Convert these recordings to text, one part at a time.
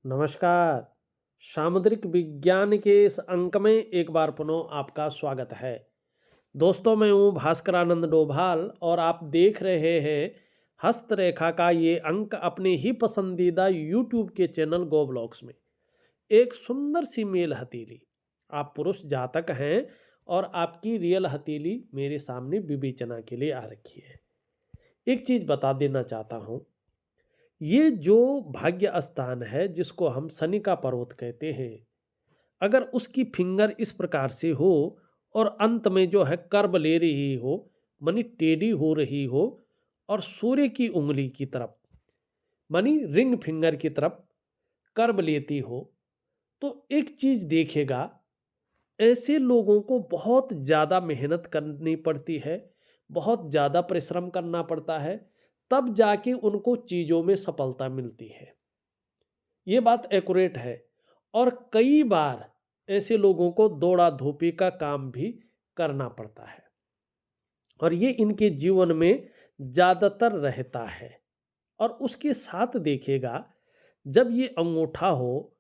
नमस्कार। सामुद्रिक विज्ञान के इस अंक में एक बार पुनः आपका स्वागत है। दोस्तों, मैं हूँ भास्कर आनंद डोभाल और आप देख रहे हैं हस्तरेखा का ये अंक अपने ही पसंदीदा यूट्यूब के चैनल गो ब्लॉग्स में। एक सुंदर सी मेल हथेली, आप पुरुष जातक हैं और आपकी रियल हथेली मेरे सामने विवेचना के लिए आ रखी है। एक चीज़ बता देना चाहता हूँ, ये जो भाग्य स्थान है जिसको हम शनि का पर्वत कहते हैं, अगर उसकी फिंगर इस प्रकार से हो और अंत में जो है कर्व ले रही हो, मानी टेढ़ी हो रही हो और सूर्य की उंगली की तरफ, मानी रिंग फिंगर की तरफ कर्व लेती हो, तो एक चीज देखेगा, ऐसे लोगों को बहुत ज़्यादा मेहनत करनी पड़ती है, बहुत ज़्यादा परिश्रम करना पड़ता है, तब जाके उनको चीज़ों में सफलता मिलती है। ये बात एक्यूरेट है। और कई बार ऐसे लोगों को दौड़ा धूपी का काम भी करना पड़ता है और ये इनके जीवन में ज़्यादातर रहता है। और उसके साथ देखिएगा, जब ये अंगूठा हो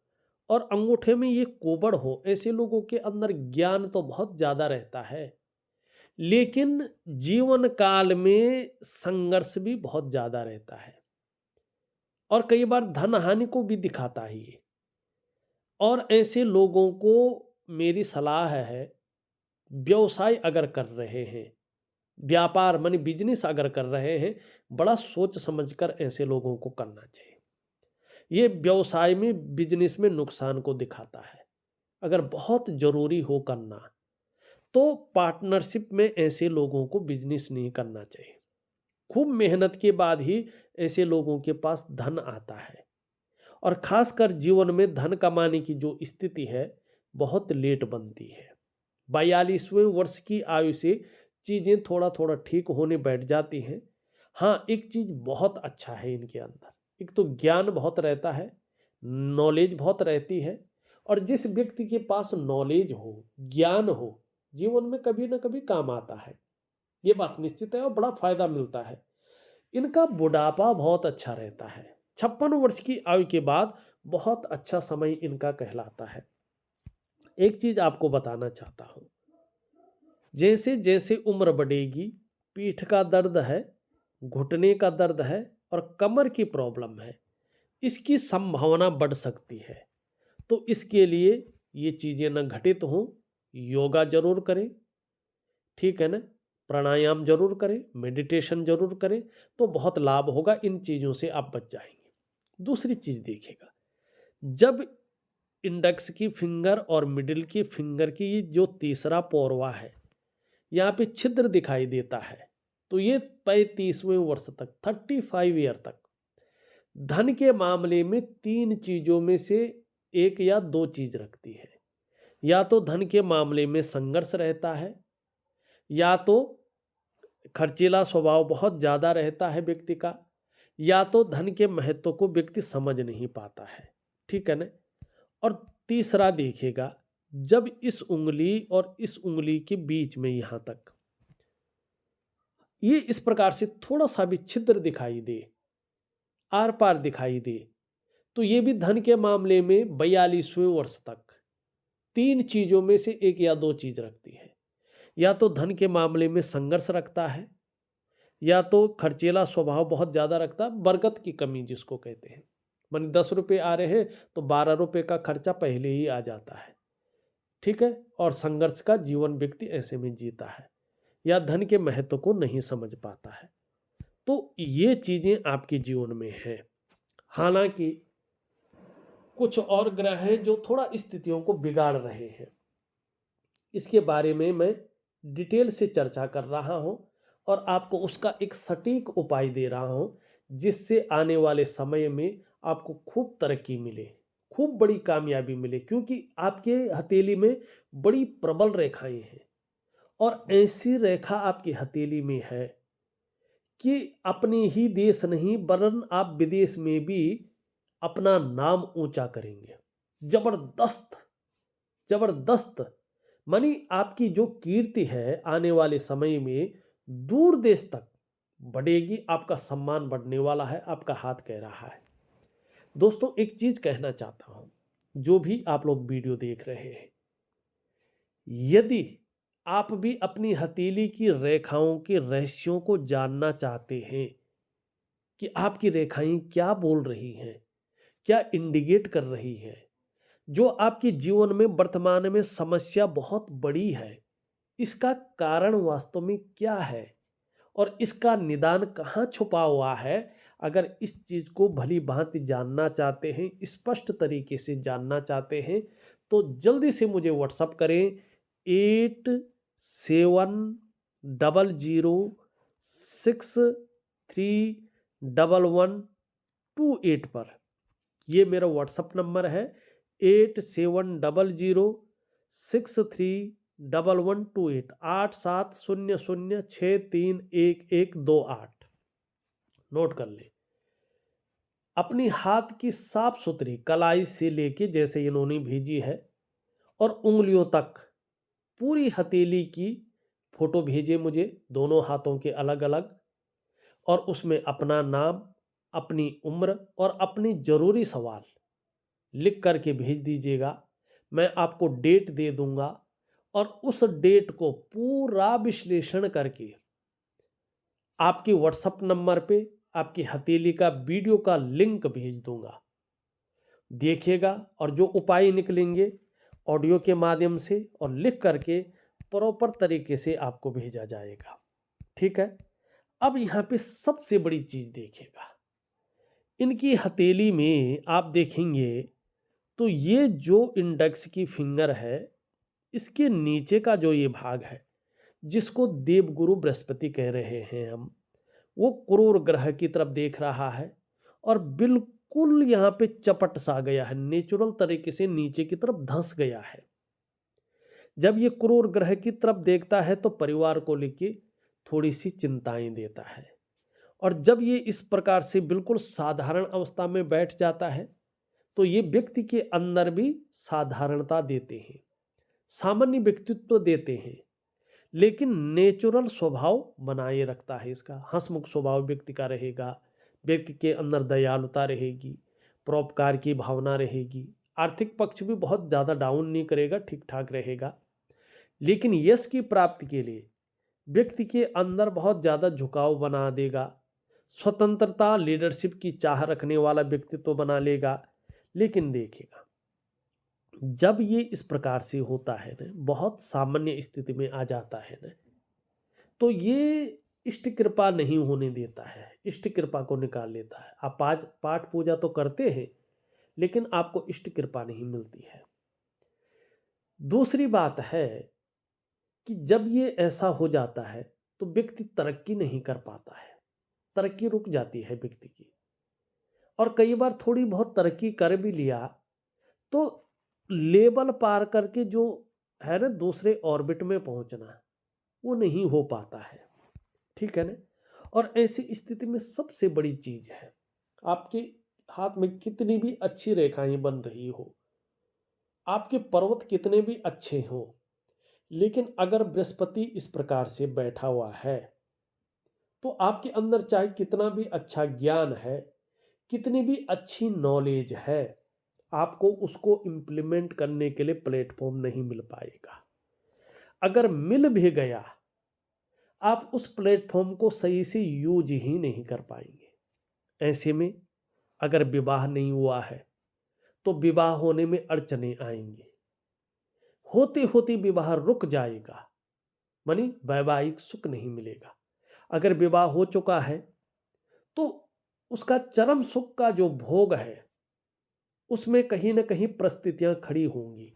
और अंगूठे में ये कोबड़ हो, ऐसे लोगों के अंदर ज्ञान तो बहुत ज़्यादा रहता है, लेकिन जीवन काल में संघर्ष भी बहुत ज़्यादा रहता है और कई बार धन हानि को भी दिखाता ही है। और ऐसे लोगों को मेरी सलाह है, व्यवसाय अगर कर रहे हैं, व्यापार मानी बिजनेस अगर कर रहे हैं, बड़ा सोच समझकर ऐसे लोगों को करना चाहिए। ये व्यवसाय में बिजनेस में नुकसान को दिखाता है। अगर बहुत जरूरी हो करना, तो पार्टनरशिप में ऐसे लोगों को बिजनेस नहीं करना चाहिए। खूब मेहनत के बाद ही ऐसे लोगों के पास धन आता है और खासकर जीवन में धन कमाने की जो स्थिति है, बहुत लेट बनती है। 42वें वर्ष की आयु से चीज़ें थोड़ा थोड़ा ठीक होने बैठ जाती हैं। हाँ, एक चीज़ बहुत अच्छा है इनके अंदर, एक तो ज्ञान बहुत रहता है, नॉलेज बहुत रहती है। और जिस व्यक्ति के पास नॉलेज हो, ज्ञान हो, जीवन में कभी ना कभी काम आता है, ये बात निश्चित है और बड़ा फायदा मिलता है। इनका बुढ़ापा बहुत अच्छा रहता है। 56 वर्ष की आयु के बाद बहुत अच्छा समय इनका कहलाता है। एक चीज आपको बताना चाहता हूं, जैसे जैसे उम्र बढ़ेगी, पीठ का दर्द है, घुटने का दर्द है और कमर की प्रॉब्लम है, इसकी संभावना बढ़ सकती है। तो इसके लिए ये चीजें न घटित हों, योगा जरूर करें, ठीक है ना, प्राणायाम जरूर करें, मेडिटेशन जरूर करें, तो बहुत लाभ होगा। इन चीज़ों से आप बच जाएंगे। दूसरी चीज़ देखिएगा, जब इंडेक्स की फिंगर और मिडिल की फिंगर की ये जो तीसरा पोरवा है, यहाँ पे छिद्र दिखाई देता है, तो ये 35वें वर्ष तक, 35 ईयर तक धन के मामले में तीन चीज़ों में से एक या दो चीज़ रखती है। या तो धन के मामले में संघर्ष रहता है, या तो खर्चीला स्वभाव बहुत ज़्यादा रहता है व्यक्ति का, या तो धन के महत्व को व्यक्ति समझ नहीं पाता है, ठीक है ना। और तीसरा देखिएगा, जब इस उंगली और इस उंगली के बीच में यहाँ तक ये इस प्रकार से थोड़ा सा भी छिद्र दिखाई दे, आर पार दिखाई दे, तो ये भी धन के मामले में 42वें वर्ष तक तीन चीज़ों में से एक या दो चीज़ रखती है। या तो धन के मामले में संघर्ष रखता है, या तो खर्चीला स्वभाव बहुत ज़्यादा रखता है, बरकत की कमी जिसको कहते हैं, मानी 10 रुपये आ रहे हैं तो 12 रुपये का खर्चा पहले ही आ जाता है, ठीक है। और संघर्ष का जीवन व्यक्ति ऐसे में जीता है, या धन के महत्व को नहीं समझ पाता है। तो ये चीज़ें आपके जीवन में हैं। हालांकि कुछ और ग्रह हैं जो थोड़ा स्थितियों को बिगाड़ रहे हैं, इसके बारे में मैं डिटेल से चर्चा कर रहा हूं और आपको उसका एक सटीक उपाय दे रहा हूं, जिससे आने वाले समय में आपको खूब तरक्की मिले, खूब बड़ी कामयाबी मिले। क्योंकि आपके हथेली में बड़ी प्रबल रेखाएं हैं और ऐसी रेखा आपकी हथेली में है कि अपने ही देश नहीं वरन आप विदेश में भी अपना नाम ऊंचा करेंगे। जबरदस्त, जबरदस्त, मानी आपकी जो कीर्ति है आने वाले समय में दूर देश तक बढ़ेगी, आपका सम्मान बढ़ने वाला है, आपका हाथ कह रहा है। दोस्तों एक चीज कहना चाहता हूं, जो भी आप लोग वीडियो देख रहे हैं, यदि आप भी अपनी हथेली की रेखाओं के रहस्यों को जानना चाहते हैं कि आपकी रेखाएं क्या बोल रही हैं, क्या इंडिकेट कर रही है, जो आपके जीवन में वर्तमान में समस्या बहुत बड़ी है, इसका कारण वास्तव में क्या है और इसका निदान कहाँ छुपा हुआ है, अगर इस चीज को भली भांति जानना चाहते हैं, स्पष्ट तरीके से जानना चाहते हैं, तो जल्दी से मुझे व्हाट्सअप करें 8700631128 पर। ये मेरा व्हाट्सअप नंबर है 8700631128 8700631128। नोट कर ले। अपनी हाथ की साफ सुथरी कलाई से लेके, जैसे इन्होंने भेजी है, और उंगलियों तक पूरी हथेली की फोटो भेजे मुझे, दोनों हाथों के अलग अलग, और उसमें अपना नाम, अपनी उम्र और अपनी जरूरी सवाल लिख करके भेज दीजिएगा। मैं आपको डेट दे दूंगा और उस डेट को पूरा विश्लेषण करके आपके व्हाट्सएप नंबर पे आपकी हथेली का वीडियो का लिंक भेज दूंगा। देखिएगा और जो उपाय निकलेंगे ऑडियो के माध्यम से और लिख करके प्रॉपर तरीके से आपको भेजा जाएगा। ठीक है। अब यहाँ पे सबसे बड़ी चीज देखिएगा, इनकी हथेली में आप देखेंगे तो ये जो इंडेक्स की फिंगर है, इसके नीचे का जो ये भाग है, जिसको देवगुरु बृहस्पति कह रहे हैं हम, वो क्रूर ग्रह की तरफ देख रहा है और बिल्कुल यहाँ पे चपट सा गया है, नेचुरल तरीके से नीचे की तरफ धंस गया है। जब ये क्रूर ग्रह की तरफ देखता है तो परिवार को लेके थोड़ी सी चिंताएं देता है, और जब ये इस प्रकार से बिल्कुल साधारण अवस्था में बैठ जाता है तो ये व्यक्ति के अंदर भी साधारणता देते हैं, सामान्य व्यक्तित्व देते हैं, लेकिन नेचुरल स्वभाव बनाए रखता है। इसका हंसमुख स्वभाव व्यक्ति का रहेगा, व्यक्ति के अंदर दयालुता रहेगी, परोपकार की भावना रहेगी, आर्थिक पक्ष भी बहुत ज़्यादा डाउन नहीं करेगा, ठीक ठाक रहेगा। लेकिन यश की प्राप्ति के लिए व्यक्ति के अंदर बहुत ज़्यादा झुकाव बना देगा, स्वतंत्रता लीडरशिप की चाह रखने वाला व्यक्तित्व बना लेगा। लेकिन देखिएगा जब ये इस प्रकार से होता है ना, बहुत सामान्य स्थिति में आ जाता है ना, तो ये इष्ट कृपा नहीं होने देता है, इष्ट कृपा को निकाल लेता है। आप पाठ पूजा तो करते हैं, लेकिन आपको इष्ट कृपा नहीं मिलती है। दूसरी बात है कि जब ये ऐसा हो जाता है तो व्यक्ति तरक्की नहीं कर पाता है, तरक्की रुक जाती है व्यक्ति की, और कई बार थोड़ी बहुत तरक्की कर भी लिया तो लेवल पार करके जो है ना दूसरे ऑर्बिट में पहुंचना, वो नहीं हो पाता है। ठीक है ना। और ऐसी स्थिति में सबसे बड़ी चीज है, आपके हाथ में कितनी भी अच्छी रेखाएं बन रही हो, आपके पर्वत कितने भी अच्छे हो, लेकिन अगर बृहस्पति इस प्रकार से बैठा हुआ है तो आपके अंदर चाहे कितना भी अच्छा ज्ञान है, कितनी भी अच्छी नॉलेज है, आपको उसको इम्प्लीमेंट करने के लिए प्लेटफॉर्म नहीं मिल पाएगा। अगर मिल भी गया, आप उस प्लेटफॉर्म को सही से यूज ही नहीं कर पाएंगे। ऐसे में अगर विवाह नहीं हुआ है तो विवाह होने में अड़चने आएंगी, होते होते विवाह रुक जाएगा, मानी वैवाहिक सुख नहीं मिलेगा। अगर विवाह हो चुका है तो उसका चरम सुख का जो भोग है उसमें कहीं ना कहीं परिस्थितियां खड़ी होंगी।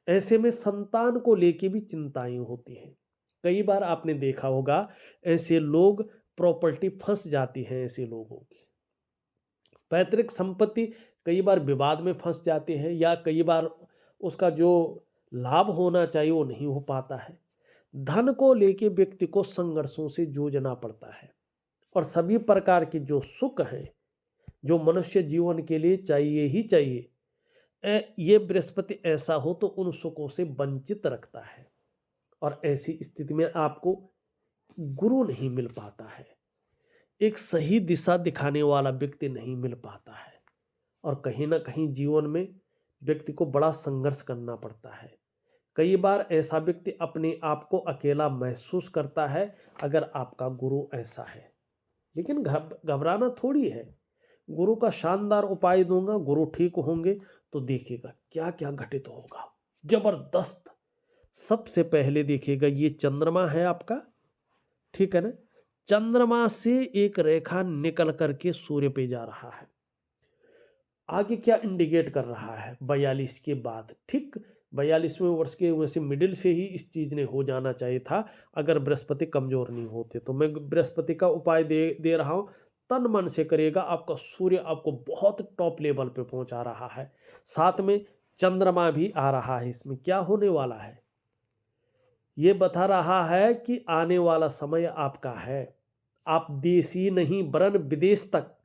ऐसे में संतान को लेके भी चिंताएं होती हैं। कई बार आपने देखा होगा ऐसे लोग, प्रॉपर्टी फंस जाती है ऐसे लोगों की, पैतृक संपत्ति कई बार विवाद में फंस जाते हैं, या कई बार उसका जो लाभ होना चाहिए वो नहीं हो पाता है। धन को लेके व्यक्ति को संघर्षों से जूझना पड़ता है, और सभी प्रकार के जो सुख हैं जो मनुष्य जीवन के लिए चाहिए ही चाहिए, ये बृहस्पति ऐसा हो तो उन सुखों से वंचित रखता है, और ऐसी स्थिति में आपको गुरु नहीं मिल पाता है, एक सही दिशा दिखाने वाला व्यक्ति नहीं मिल पाता है, और कहीं ना कहीं जीवन में व्यक्ति को बड़ा संघर्ष करना पड़ता है। कई बार ऐसा व्यक्ति अपने आप को अकेला महसूस करता है अगर आपका गुरु ऐसा है। लेकिन घबराना थोड़ी है, गुरु का शानदार उपाय दूंगा, गुरु ठीक होंगे तो देखिएगा क्या क्या घटित होगा, जबरदस्त। सबसे पहले देखिएगा ये चंद्रमा है आपका, ठीक है ना। चंद्रमा से एक रेखा निकल करके सूर्य पे जा रहा है। आगे क्या इंडिकेट कर रहा है, 42 के बाद, ठीक 42वें वर्ष के वैसे मिडिल से ही इस चीज ने हो जाना चाहिए था अगर बृहस्पति कमजोर नहीं होते। तो मैं बृहस्पति का उपाय दे रहा हूं, तन मन से करिएगा, आपका सूर्य आपको बहुत टॉप लेवल पे पहुंचा रहा है। साथ में चंद्रमा भी आ रहा है। इसमें क्या होने वाला है, ये बता रहा है कि आने वाला समय आपका है। आप देश ही नहीं वरन विदेश तक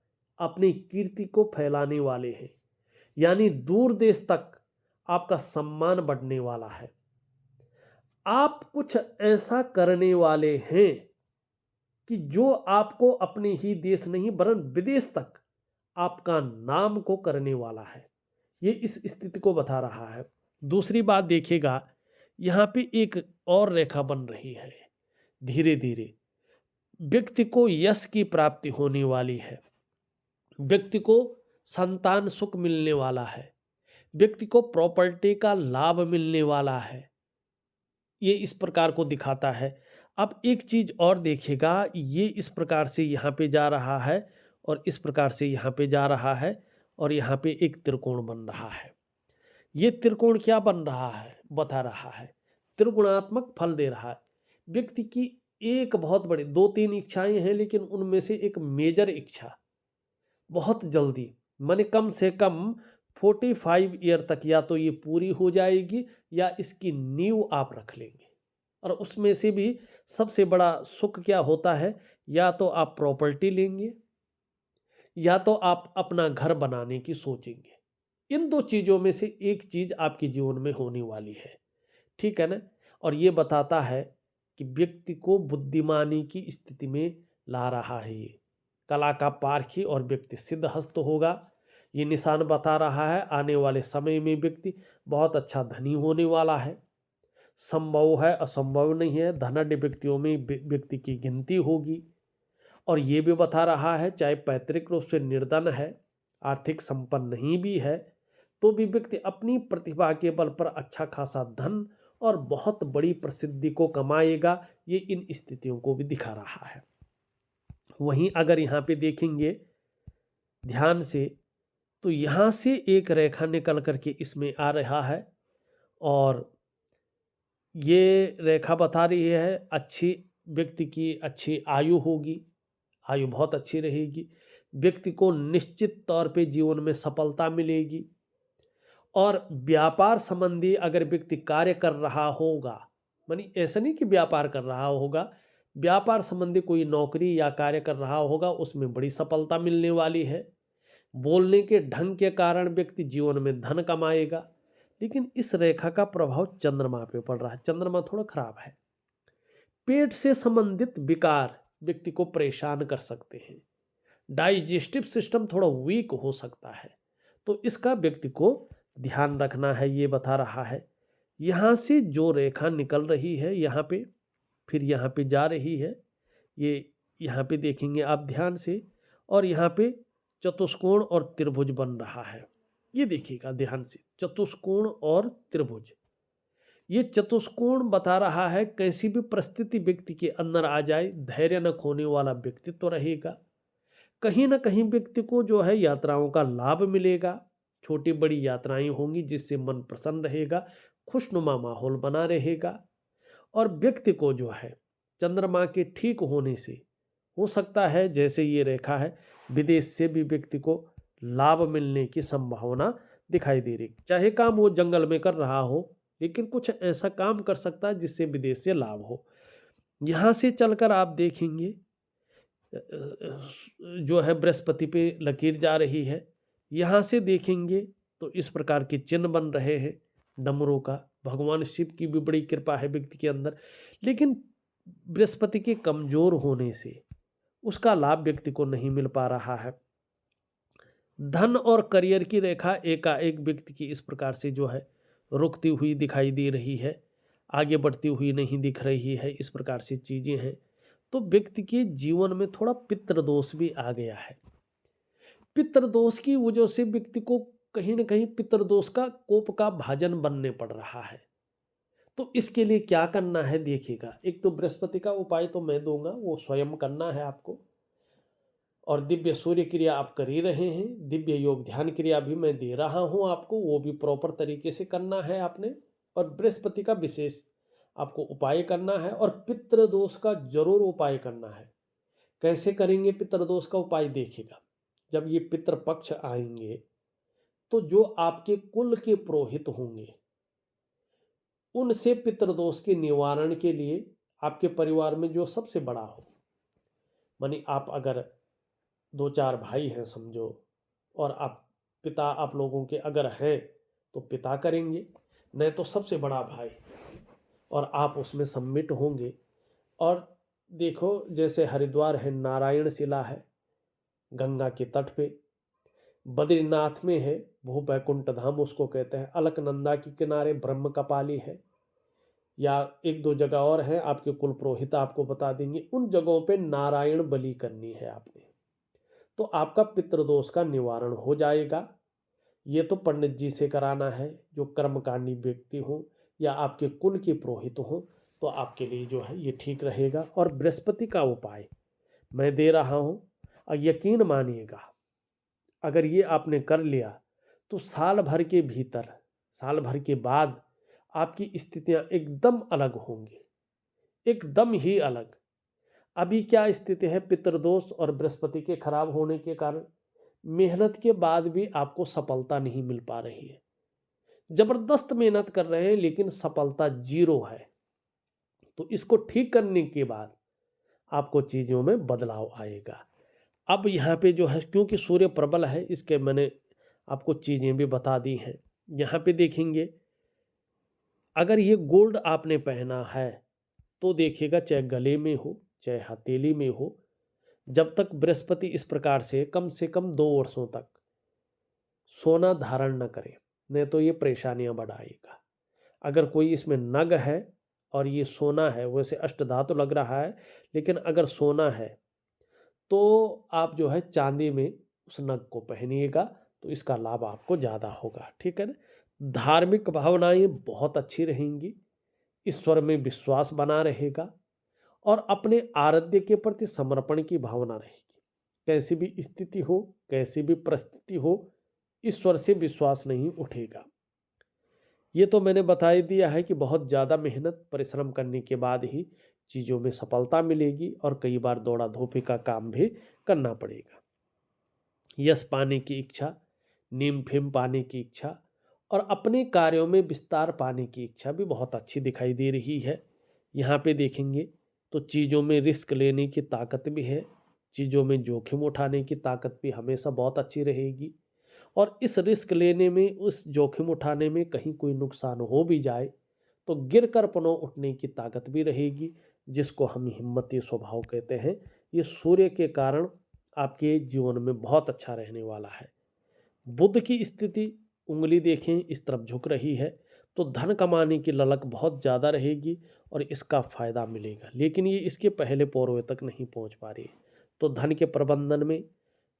अपनी कीर्ति को फैलाने वाले हैं, यानी दूर देश तक आपका सम्मान बढ़ने वाला है। आप कुछ ऐसा करने वाले हैं कि जो आपको अपने ही देश नहीं वरन विदेश तक आपका नाम को करने वाला है। ये इस स्थिति को बता रहा है। दूसरी बात देखिएगा, यहाँ पे एक और रेखा बन रही है। धीरे धीरे व्यक्ति को यश की प्राप्ति होने वाली है, व्यक्ति को संतान सुख मिलने वाला है, व्यक्ति को प्रॉपर्टी का लाभ मिलने वाला है। ये इस प्रकार को दिखाता है। अब एक चीज और देखिएगा, ये इस प्रकार से यहाँ पे जा रहा है और इस प्रकार से यहाँ पे जा रहा है और यहाँ पे एक त्रिकोण बन रहा है। ये त्रिकोण क्या बन रहा है, बता रहा है त्रिगुणात्मक फल दे रहा है। व्यक्ति की एक बहुत बड़ी 2-3 इच्छाएं हैं, लेकिन उनमें से एक मेजर इच्छा बहुत जल्दी, माने कम से कम 45 ईयर तक या तो ये पूरी हो जाएगी या इसकी नींव आप रख लेंगे। और उसमें से भी सबसे बड़ा सुख क्या होता है, या तो आप प्रॉपर्टी लेंगे या तो आप अपना घर बनाने की सोचेंगे। इन दो चीजों में से एक चीज आपके जीवन में होने वाली है, ठीक है ना। और ये बताता है कि व्यक्ति को बुद्धिमानी की स्थिति में ला रहा है। ये कला का पारखी और व्यक्ति सिद्धहस्त होगा। ये निशान बता रहा है आने वाले समय में व्यक्ति बहुत अच्छा धनी होने वाला है। संभव है, असंभव नहीं है, धनाढ्य व्यक्तियों में व्यक्ति की गिनती होगी। और ये भी बता रहा है चाहे पैतृक रूप से निर्धन है, आर्थिक संपन्न नहीं भी है, तो भी व्यक्ति अपनी प्रतिभा के बल पर अच्छा खासा धन और बहुत बड़ी प्रसिद्धि को कमाएगा। ये इन स्थितियों को भी दिखा रहा है। वहीं अगर यहाँ पे देखेंगे ध्यान से, तो यहाँ से एक रेखा निकल करके इसमें आ रहा है और ये रेखा बता रही है अच्छी व्यक्ति की अच्छी आयु होगी, आयु बहुत अच्छी रहेगी, व्यक्ति को निश्चित तौर पे जीवन में सफलता मिलेगी। और व्यापार संबंधी अगर व्यक्ति कार्य कर रहा होगा, मानी ऐसा नहीं कि व्यापार कर रहा होगा, व्यापार संबंधी कोई नौकरी या कार्य कर रहा होगा, उसमें बड़ी सफलता मिलने वाली है। बोलने के ढंग के कारण व्यक्ति जीवन में धन कमाएगा। लेकिन इस रेखा का प्रभाव चंद्रमा पे पड़ रहा है, चंद्रमा थोड़ा खराब है। पेट से संबंधित विकार व्यक्ति को परेशान कर सकते हैं, डाइजेस्टिव सिस्टम थोड़ा वीक हो सकता है, तो इसका व्यक्ति को ध्यान रखना है। ये बता रहा है यहाँ से जो रेखा निकल रही है यहाँ पे, फिर यहाँ पे जा रही है, ये यहाँ पे देखेंगे आप ध्यान से, और यहाँ पे चतुष्कोण और त्रिभुज बन रहा है। ये देखिएगा ध्यान से, चतुष्कोण और त्रिभुज। ये चतुष्कोण बता रहा है कैसी भी परिस्थिति व्यक्ति के अंदर आ जाए, धैर्य न खोने वाला व्यक्तित्व तो रहेगा। कहीं ना कहीं व्यक्ति को जो है यात्राओं का लाभ मिलेगा, छोटी बड़ी यात्राएं होंगी जिससे मन प्रसन्न रहेगा, खुशनुमा माहौल बना रहेगा। और व्यक्ति को जो है चंद्रमा के ठीक होने से हो सकता है, जैसे ये रेखा है, विदेश से भी व्यक्ति को लाभ मिलने की संभावना दिखाई दे रही। चाहे काम वो जंगल में कर रहा हो, लेकिन कुछ ऐसा काम कर सकता है जिससे विदेश से लाभ हो। यहाँ से चलकर आप देखेंगे जो है बृहस्पति पे लकीर जा रही है। यहाँ से देखेंगे तो इस प्रकार के चिन्ह बन रहे हैं डमरू का। भगवान शिव की भी बड़ी कृपा है व्यक्ति के अंदर, लेकिन बृहस्पति के कमजोर होने से उसका लाभ व्यक्ति को नहीं मिल पा रहा है। धन और करियर की रेखा एकाएक व्यक्ति की इस प्रकार से जो है रुकती हुई दिखाई दे रही है, आगे बढ़ती हुई नहीं दिख रही है, इस प्रकार से चीज़ें हैं। तो व्यक्ति के जीवन में थोड़ा पितृदोष भी आ गया है। पितृदोष की वजह से व्यक्ति को कहीं न कहीं पितृदोष का कोप का भाजन बनने पड़ रहा है। तो इसके लिए क्या करना है देखिएगा, एक तो बृहस्पति का उपाय तो मैं दूँगा, वो स्वयं करना है आपको। और दिव्य सूर्य क्रिया आप कर ही रहे हैं, दिव्य योग ध्यान क्रिया भी मैं दे रहा हूँ आपको, वो भी प्रॉपर तरीके से करना है आपने। और बृहस्पति का विशेष आपको उपाय करना है और पितृदोष का जरूर उपाय करना है। कैसे करेंगे पितृदोष का उपाय देखिएगा, जब ये पितृपक्ष आएंगे तो जो आपके कुल के पुरोहित होंगे उनसे पितृदोष के निवारण के लिए आपके परिवार में जो सबसे बड़ा हो, मानी आप अगर 2-4 भाई हैं समझो, और आप पिता आप लोगों के अगर हैं तो पिता करेंगे, नहीं तो सबसे बड़ा भाई, और आप उसमें सम्मिट होंगे। और देखो जैसे हरिद्वार है, नारायण शिला है गंगा के तट पे, बद्रीनाथ में है भू बैकुंठ धाम उसको कहते हैं, अलकनंदा के किनारे ब्रह्म कपाली है, या 1-2 जगह और है, आपके कुल पुरोहित आपको बता देंगे। उन जगहों पे नारायण बलि करनी है आपने, तो आपका पितृदोष का निवारण हो जाएगा। ये तो पंडित जी से कराना है जो कर्मकांडी व्यक्ति हो या आपके कुल के पुरोहित हो, तो आपके लिए जो है ये ठीक रहेगा। और बृहस्पति का उपाय मैं दे रहा हूँ, और यकीन मानिएगा अगर ये आपने कर लिया तो साल भर के भीतर, साल भर के बाद आपकी स्थितियाँ एकदम अलग होंगी, एकदम ही अलग। अभी क्या स्थिति है, पितृदोष और बृहस्पति के खराब होने के कारण मेहनत के बाद भी आपको सफलता नहीं मिल पा रही है, जबरदस्त मेहनत कर रहे हैं लेकिन सफलता 0 है। तो इसको ठीक करने के बाद आपको चीज़ों में बदलाव आएगा। अब यहाँ पे जो है क्योंकि सूर्य प्रबल है, इसके मैंने आपको चीज़ें भी बता दी हैं। यहाँ पे देखेंगे अगर ये गोल्ड आपने पहना है तो देखिएगा, चाहे गले में हो चाहे हथेली में हो, जब तक बृहस्पति इस प्रकार से कम 2 वर्षों तक सोना धारण न करे, नहीं तो ये परेशानियां बढ़ाएगा। अगर कोई इसमें नग है और ये सोना है, वैसे अष्टधातु लग रहा है, लेकिन अगर सोना है तो आप जो है चांदी में उस नग को पहनिएगा, तो इसका लाभ आपको ज़्यादा होगा, ठीक है ना। धार्मिक भावनाएं बहुत अच्छी रहेंगी, ईश्वर में विश्वास बना रहेगा, और अपने आराध्य के प्रति समर्पण की भावना रहेगी। कैसी भी स्थिति हो, कैसी भी परिस्थिति हो, ईश्वर से विश्वास नहीं उठेगा। ये तो मैंने बता ही दिया है कि बहुत ज़्यादा मेहनत परिश्रम करने के बाद ही चीज़ों में सफलता मिलेगी, और कई बार दौड़ा धोपी का काम भी करना पड़ेगा। यश पाने की इच्छा, नीम फेम पाने की इच्छा, और अपने कार्यों में विस्तार पाने की इच्छा भी बहुत अच्छी दिखाई दे रही है। यहाँ पे देखेंगे तो चीज़ों में रिस्क लेने की ताकत भी है, चीज़ों में जोखिम उठाने की ताकत भी हमेशा बहुत अच्छी रहेगी। और इस रिस्क लेने में, उस जोखिम उठाने में कहीं कोई नुकसान हो भी जाए तो गिर कर पुनः उठने की ताकत भी रहेगी, जिसको हम हिम्मती स्वभाव कहते हैं। ये सूर्य के कारण आपके जीवन में बहुत अच्छा रहने वाला है। बुध की स्थिति, उंगली देखें इस तरफ झुक रही है, तो धन कमाने की ललक बहुत ज़्यादा रहेगी और इसका फायदा मिलेगा, लेकिन ये इसके पहले पौरों तक नहीं पहुंच पा रही है। तो धन के प्रबंधन में,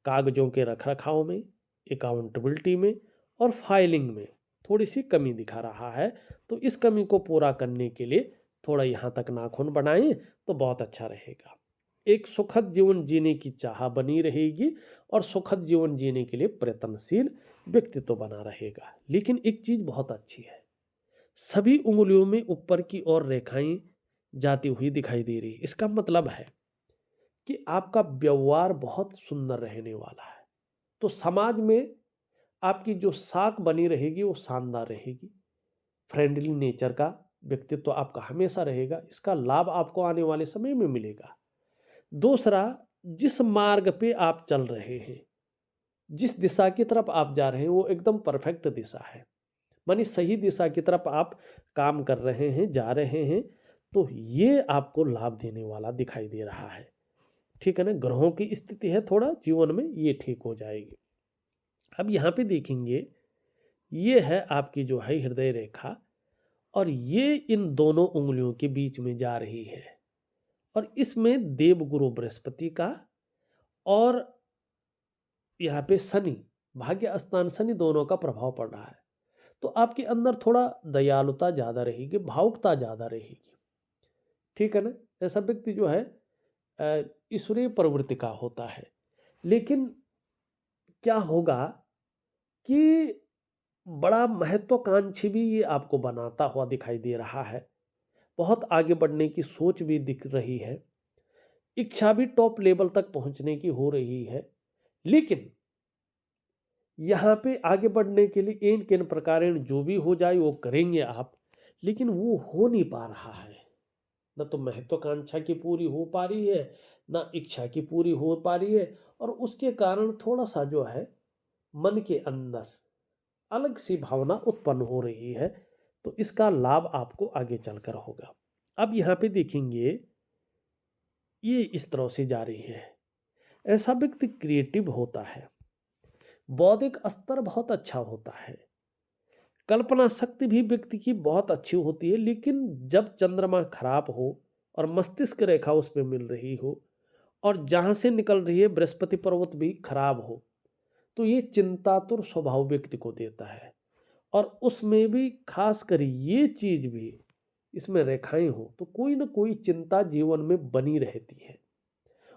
कागजों के रख रखाव में, अकाउंटेबिलिटी में और फाइलिंग में थोड़ी सी कमी दिखा रहा है। तो इस कमी को पूरा करने के लिए थोड़ा यहाँ तक नाखून बनाएं तो बहुत अच्छा रहेगा। एक सुखद जीवन जीने की चाह बनी रहेगी और सुखद जीवन जीने के लिए प्रयत्नशील व्यक्तित्व बना रहेगा। लेकिन एक चीज़ बहुत अच्छी है, सभी उंगलियों में ऊपर की ओर रेखाएं जाती हुई दिखाई दे रही है। इसका मतलब है कि आपका व्यवहार बहुत सुंदर रहने वाला है। तो समाज में आपकी जो साख बनी रहेगी वो शानदार रहेगी। फ्रेंडली नेचर का व्यक्तित्व आपका हमेशा रहेगा, इसका लाभ आपको आने वाले समय में मिलेगा। दूसरा, जिस मार्ग पे आप चल रहे हैं, जिस दिशा की तरफ आप जा रहे हैं, वो एकदम परफेक्ट दिशा है, मानी सही दिशा की तरफ आप काम कर रहे हैं, जा रहे हैं, तो ये आपको लाभ देने वाला दिखाई दे रहा है, ठीक है ना। ग्रहों की स्थिति है थोड़ा जीवन में ये ठीक हो जाएगी। अब यहाँ पे देखेंगे, ये है आपकी जो है हृदय रेखा, और ये इन दोनों उंगलियों के बीच में जा रही है, और इसमें देवगुरु बृहस्पति का और यहाँ पे शनि, भाग्य स्थान शनि, दोनों का प्रभाव पड़ रहा है। तो आपके अंदर थोड़ा दयालुता ज़्यादा रहेगी, भावुकता ज़्यादा रहेगी, ठीक है ना। ऐसा व्यक्ति जो है ईश्वरीय प्रवृत्ति का होता है। लेकिन क्या होगा कि बड़ा महत्वाकांक्षी भी ये आपको बनाता हुआ दिखाई दे रहा है। बहुत आगे बढ़ने की सोच भी दिख रही है, इच्छा भी टॉप लेवल तक पहुंचने की हो रही है। लेकिन यहाँ पे आगे बढ़ने के लिए इन किन प्रकार जो भी हो जाए वो करेंगे आप, लेकिन वो हो नहीं पा रहा है। न तो महत्वाकांक्षा की पूरी हो पा रही है, ना इच्छा की पूरी हो पा रही है, और उसके कारण थोड़ा सा जो है मन के अंदर अलग सी भावना उत्पन्न हो रही है। तो इसका लाभ आपको आगे चलकर होगा। अब यहाँ पे देखेंगे, ये इस तरह से जा रही है। ऐसा व्यक्ति क्रिएटिव होता है, बौद्धिक स्तर बहुत अच्छा होता है, कल्पना शक्ति भी व्यक्ति की बहुत अच्छी होती है। लेकिन जब चंद्रमा खराब हो और मस्तिष्क रेखा उस पर मिल रही हो, और जहाँ से निकल रही है बृहस्पति पर्वत भी खराब हो, तो ये चिंतातुर स्वभाव व्यक्ति को देता है। और उसमें भी खास कर ये चीज भी इसमें रेखाएं हो, तो कोई ना कोई चिंता जीवन में बनी रहती है,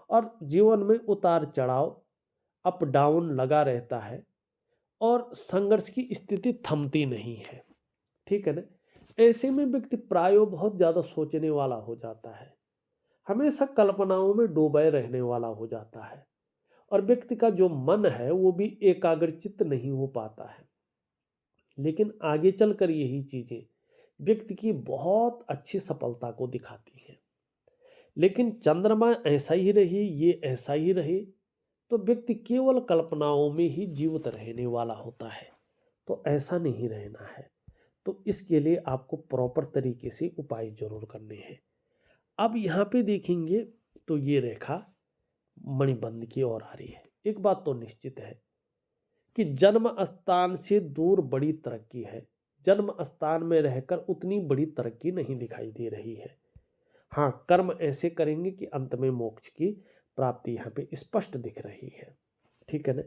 और जीवन में उतार चढ़ाव, अप डाउन लगा रहता है, और संघर्ष की स्थिति थमती नहीं है, ठीक है ना। ऐसे में व्यक्ति प्रायो बहुत ज्यादा सोचने वाला हो जाता है, हमेशा कल्पनाओं में डूबे रहने वाला हो जाता है, और व्यक्ति का जो मन है वो भी एकाग्रचित्त नहीं हो पाता है। लेकिन आगे चलकर यही चीजें व्यक्ति की बहुत अच्छी सफलता को दिखाती हैं। लेकिन चंद्रमा ऐसा ही रही, ये ऐसा ही रहे, तो व्यक्ति केवल कल्पनाओं में ही जीवित रहने वाला होता है। तो ऐसा नहीं रहना है। तो इसके लिए आपको प्रॉपर तरीके से उपाय जरूर करने हैं। अब यहाँ पे देखेंगे तो ये रेखा मणिबंध की ओर आ रही है। एक बात तो निश्चित है कि जन्म स्थान से दूर बड़ी तरक्की है, जन्म स्थान में रहकर उतनी बड़ी तरक्की नहीं दिखाई दे रही है। हाँ, कर्म ऐसे करेंगे कि अंत में मोक्ष की प्राप्ति यहाँ पे स्पष्ट दिख रही है, ठीक है ना।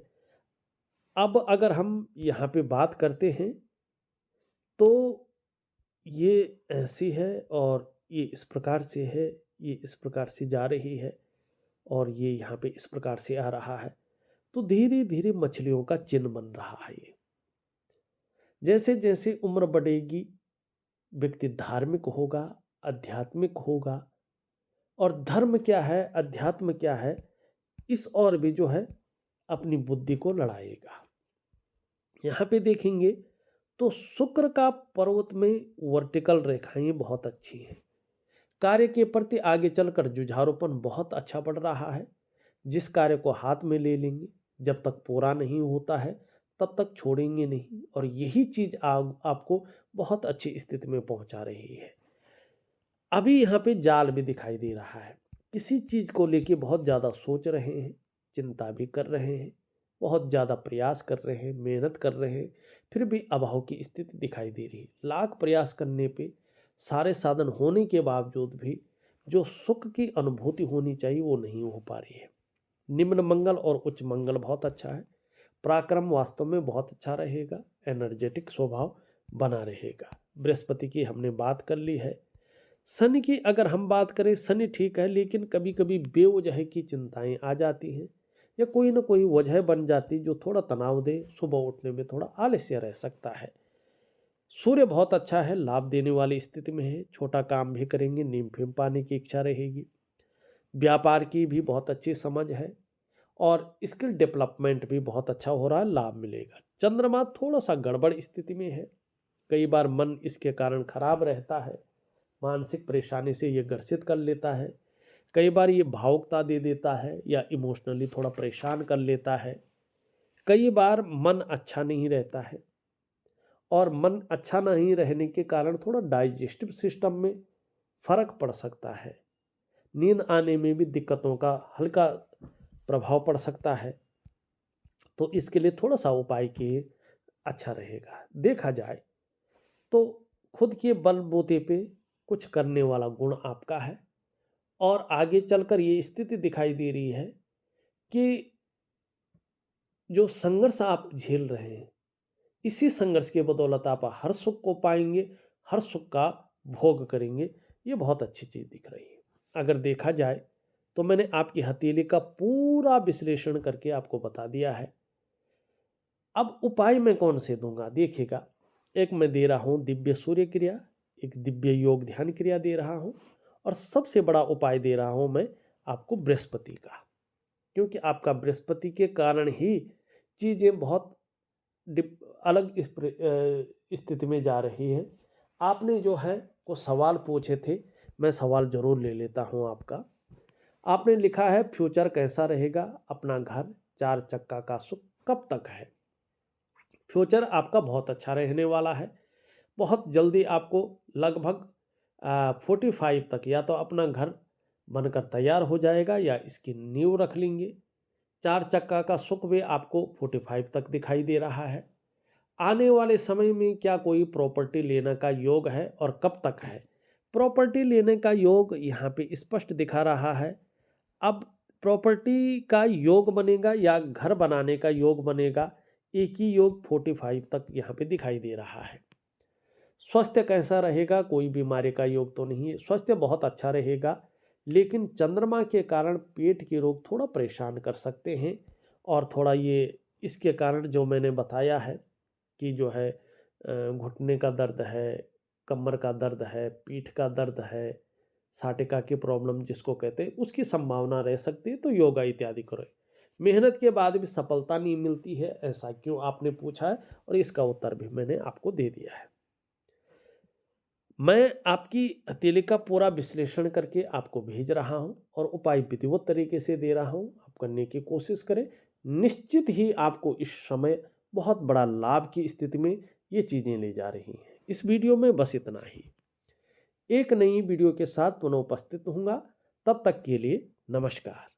अब अगर हम यहाँ पे बात करते हैं तो ये ऐसी है, और ये इस प्रकार से है, ये इस प्रकार से जा रही है, और ये यहाँ पे इस प्रकार से आ रहा है। तो धीरे धीरे मछलियों का चिन्ह बन रहा है ये। जैसे जैसे उम्र बढ़ेगी व्यक्ति धार्मिक होगा, आध्यात्मिक होगा, और धर्म क्या है, अध्यात्म क्या है, इस और भी जो है अपनी बुद्धि को लड़ाएगा। यहाँ पे देखेंगे तो शुक्र का पर्वत में वर्टिकल रेखाएं बहुत अच्छी हैं। कार्य के प्रति आगे चलकर जुझारूपन बहुत अच्छा बढ़ रहा है। जिस कार्य को हाथ में ले लेंगे, जब तक पूरा नहीं होता है तब तक छोड़ेंगे नहीं, और यही चीज आपको बहुत अच्छी स्थिति में पहुंचा रही है। अभी यहाँ पे जाल भी दिखाई दे रहा है, किसी चीज को लेके बहुत ज्यादा सोच रहे हैं, चिंता भी कर रहे हैं, बहुत ज्यादा प्रयास कर रहे हैं, मेहनत कर रहे हैं, फिर भी अभाव की स्थिति दिखाई दे रही है। लाख प्रयास करने पे, सारे साधन होने के बावजूद भी जो सुख की अनुभूति होनी चाहिए वो नहीं हो पा रही है। निम्न मंगल और उच्च मंगल बहुत अच्छा है। पराक्रम वास्तव में बहुत अच्छा रहेगा, एनर्जेटिक स्वभाव बना रहेगा। बृहस्पति की हमने बात कर ली है। शनि की अगर हम बात करें, शनि ठीक है, लेकिन कभी कभी बेवजह की चिंताएं आ जाती हैं, या कोई ना कोई वजह बन जाती जो थोड़ा तनाव दे, सुबह उठने में थोड़ा आलस्य रह सकता है। सूर्य बहुत अच्छा है, लाभ देने वाली स्थिति में है, छोटा काम भी करेंगे, नीम फिम पाने की इच्छा रहेगी। व्यापार की भी बहुत अच्छी समझ है, और स्किल डेवलपमेंट भी बहुत अच्छा हो रहा है, लाभ मिलेगा। चंद्रमा थोड़ा सा गड़बड़ स्थिति में है, कई बार मन इसके कारण खराब रहता है, मानसिक परेशानी से ये ग्रसित कर लेता है, कई बार ये भावुकता दे देता है, या इमोशनली थोड़ा परेशान कर लेता है। कई बार मन अच्छा नहीं रहता है, और मन अच्छा नहीं रहने के कारण थोड़ा डाइजेस्टिव सिस्टम में फर्क पड़ सकता है, नींद आने में भी दिक्कतों का हल्का प्रभाव पड़ सकता है। तो इसके लिए थोड़ा सा उपाय किए, अच्छा रहेगा। देखा जाए तो खुद के बलबूते पे कुछ करने वाला गुण आपका है, और आगे चलकर ये स्थिति दिखाई दे रही है कि जो संघर्ष आप झेल रहे हैं, इसी संघर्ष के बदौलत आप हर सुख को पाएंगे, हर सुख का भोग करेंगे। ये बहुत अच्छी चीज़ दिख रही है। अगर देखा जाए तो मैंने आपकी हथेली का पूरा विश्लेषण करके आपको बता दिया है। अब उपाय मैं कौन से दूंगा, देखिएगा। एक मैं दे रहा हूँ दिव्य सूर्य क्रिया, एक दिव्य योग ध्यान क्रिया दे रहा हूँ, और सबसे बड़ा उपाय दे रहा हूँ मैं आपको बृहस्पति का, क्योंकि आपका बृहस्पति के कारण ही चीज़ें बहुत अलग स्थिति में जा रही है। आपने जो है वो सवाल पूछे थे, मैं सवाल ज़रूर ले लेता हूँ आपका। आपने लिखा है फ्यूचर कैसा रहेगा, अपना घर, 4 चक्का का सुख कब तक है। फ्यूचर आपका बहुत अच्छा रहने वाला है। बहुत जल्दी आपको लगभग 45 तक या तो अपना घर बनकर तैयार हो जाएगा या इसकी नींव रख लेंगे। 4 चक्का का सुख भी आपको 45 तक दिखाई दे रहा है। आने वाले समय में क्या कोई प्रॉपर्टी लेने का योग है और कब तक है। प्रॉपर्टी लेने का योग यहाँ पे स्पष्ट दिखा रहा है। अब प्रॉपर्टी का योग बनेगा या घर बनाने का योग बनेगा, एक ही योग 45 तक यहाँ पे दिखाई दे रहा है। स्वास्थ्य कैसा रहेगा, कोई बीमारी का योग तो नहीं है, स्वास्थ्य बहुत अच्छा रहेगा, लेकिन चंद्रमा के कारण पेट के रोग थोड़ा परेशान कर सकते हैं। और थोड़ा ये इसके कारण जो मैंने बताया है कि जो है घुटने का दर्द है, कमर का दर्द है, पीठ का दर्द है, साटिका की प्रॉब्लम जिसको कहते हैं, उसकी संभावना रह सकती है। तो योगा इत्यादि करें। मेहनत के बाद भी सफलता नहीं मिलती है, ऐसा क्यों, आपने पूछा है, और इसका उत्तर भी मैंने आपको दे दिया है। मैं आपकी हथेली का पूरा विश्लेषण करके आपको भेज रहा हूं और उपाय विधिवत तरीके से दे रहा हूं। आप करने की कोशिश करें, निश्चित ही आपको इस समय बहुत बड़ा लाभ की स्थिति में ये चीज़ें ले जा रही हैं। इस वीडियो में बस इतना ही। एक नई वीडियो के साथ पुनः उपस्थित होऊंगा, तब तक के लिए नमस्कार।